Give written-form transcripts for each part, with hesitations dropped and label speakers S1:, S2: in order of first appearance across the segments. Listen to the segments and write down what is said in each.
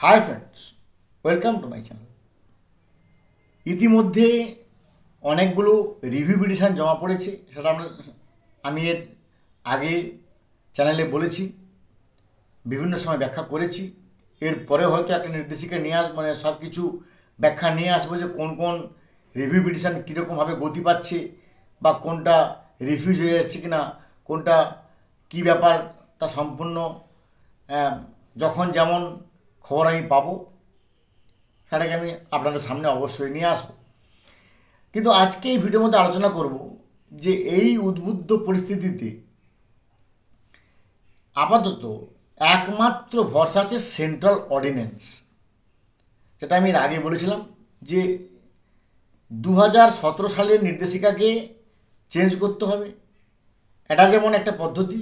S1: Hi friends, welcome to my channel. ইতিমধ্যে অনেকগুলো review petition জমা পড়েছে, সেটা আমি এর আগে চ্যানেলে বলেছি, বিভিন্ন সময় ব্যাখ্যা করেছি। এরপরে হয়তো একটা নির্দেশিকা নিয়ে সব কিছু ব্যাখ্যা নিয়ে আসবো যে কোন কোন রিভিউ পিটিশন কীরকমভাবে গতি পাচ্ছে, বা কোনটা রিফিউজ হয়ে যাচ্ছে কিনা, কোনটা কী ব্যাপার, তা সম্পূর্ণ যখন যেমন খবর আমি পাবো সেটাকে আমি আপনাদের সামনে অবশ্যই নিয়ে আসবো। কিন্তু আজকে এই ভিডিওর মধ্যে আলোচনা করব যে এই উদ্বুদ্ধ পরিস্থিতিতে আপাতত একমাত্র ভরসা আছে সেন্ট্রাল অর্ডিন্যান্স, যেটা আমি এর আগে বলেছিলাম যে 2017 সালের নির্দেশিকাকে চেঞ্জ করতে হবে। এটা যেমন একটা পদ্ধতি,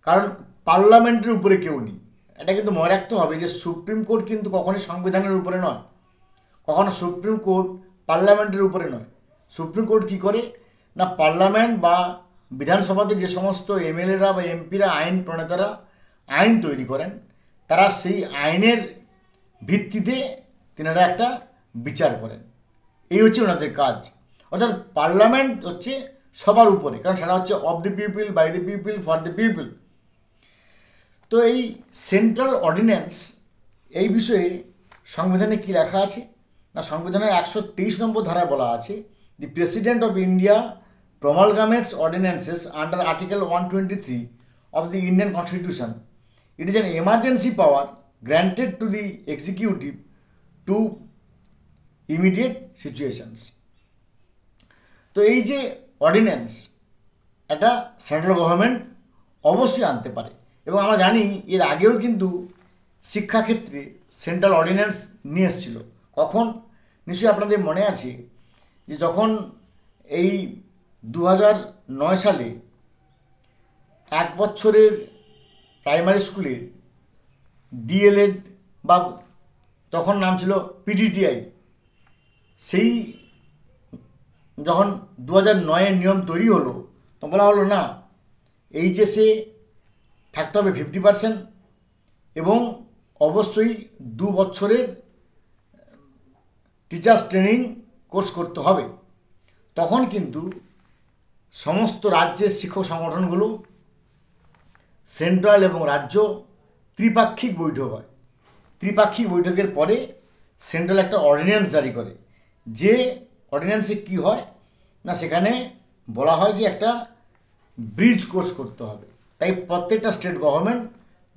S1: কারণ পার্লামেন্টের উপরে কেউ নেই। এটা কিন্তু মনে রাখতে হবে যে সুপ্রিম কোর্ট কিন্তু কখনোই সংবিধানের উপরে নয়, কখনো সুপ্রিম কোর্ট পার্লামেন্টের উপরে নয়। সুপ্রিম কোর্ট কী করে না, পার্লামেন্ট বা বিধানসভাতে যে সমস্ত এমএলএরা বা এমপিরা, আইন প্রণেতারা আইন তৈরি করেন, তারা সেই আইনের ভিত্তিতে তিনারা একটা বিচার করেন। এই হচ্ছে ওনাদের কাজ। অর্থাৎ পার্লামেন্ট হচ্ছে সবার উপরে, কারণ সেটা হচ্ছে of the people, by the people, for the people. তো এই সেন্ট্রাল অর্ডিন্যান্স, এই বিষয়ে সংবিধানে কী লেখা আছে না, সংবিধানের 123 নম্বর ধারায় বলা আছে, the president of India promulgates ordinances under Article 123 of the Indian Constitution. It is an emergency power granted to the executive to immediate situations. তো এই যে অর্ডিন্যান্স, এটা সেন্ট্রাল গভর্নমেন্ট অবশ্যই আনতে পারে, এবং আমরা জানি এর আগেও কিন্তু শিক্ষাক্ষেত্রে সেন্ট্রাল অর্ডিন্যান্স নিয়ে এসেছিল। কখন, নিশ্চয়ই আপনাদের মনে আছে যে যখন এই 2009 সালে 1 বছরের প্রাইমারি স্কুলের ডিএলএড বা তখন নাম ছিল পিডিটিআই, সেই যখন 2009-এর নিয়ম তৈরি হলো, তো বলা হলো না, এইচএসে থাকতে হবে 50% এবং অবশ্যই 2 বছরের টিচার্স ট্রেনিং কোর্স করতে হবে। তখন কিন্তু সমস্ত রাজ্যের শিক্ষক সংগঠনগুলো, সেন্ট্রাল এবং রাজ্য ত্রিপাক্ষিক বৈঠক হয়। ত্রিপাক্ষিক বৈঠকের পরে সেন্ট্রাল একটা অর্ডিন্যান্স জারি করে, যে অর্ডিন্যান্সে কী হয় না, সেখানে বলা হয় যে একটা ব্রিজ কোর্স করতে হবে। তাই প্রত্যেকটা স্টেট গভর্নমেন্ট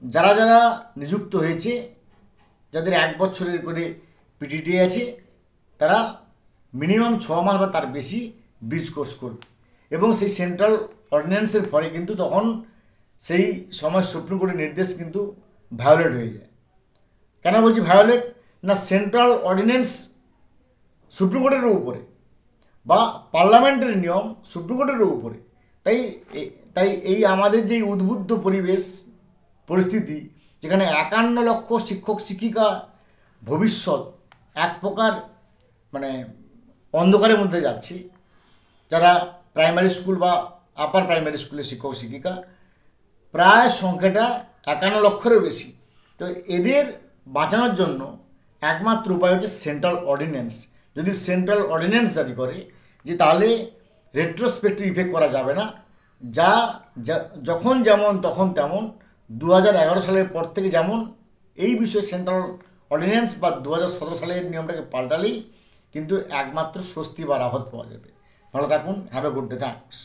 S1: যারা যারা নিযুক্ত হয়েছে, যাদের 1 বছরের করে পিডিটি আছে, তারা মিনিমাম 6 মাস বা তার বেশি ব্রিজ কোর্স করবে। এবং সেই সেন্ট্রাল অর্ডিন্যান্সের ফলে কিন্তু তখন সেই সময় সুপ্রিম কোর্টের নির্দেশ কিন্তু ভায়োলেট হয়ে যায়। কেন বলছি ভায়োলেট না, সেন্ট্রাল অর্ডিন্যান্স সুপ্রিম কোর্টেরও উপরে, বা পার্লামেন্টের নিয়ম সুপ্রিম কোর্টেরও উপরে। তাই এই আমাদের যে উদ্বুদ্ধ পরিস্থিতি, যেখানে 51 লক্ষ শিক্ষক শিক্ষিকা ভবিষ্যৎ এক প্রকার অন্ধকারের মধ্যে যাচ্ছে, যারা প্রাইমারি স্কুল বা আপার প্রাইমারি স্কুলের শিক্ষক শিক্ষিকা, প্রায় সংখ্যাটা 51 লক্ষেরও বেশি। তো এদের বাঁচানোর জন্য একমাত্র উপায় হচ্ছে সেন্ট্রাল অর্ডিন্যান্স। যদি সেন্ট্রাল অর্ডিন্যান্স জারি করে যে তাহলে রেট্রোস্পেক্টিভ ইফেক্ট করা যাবে না, যা যখন যেমন তখন তেমন, 2011 সালের পর থেকে যেমন, এই বিষয়ে সেন্ট্রাল অর্ডিন্যান্স বা 2017 সালের নিয়মটাকে পাল্টালেই কিন্তু একমাত্র স্বস্তি বা রাহত পাওয়া যাবে। ভালো থাকুন, have a good day, thanks.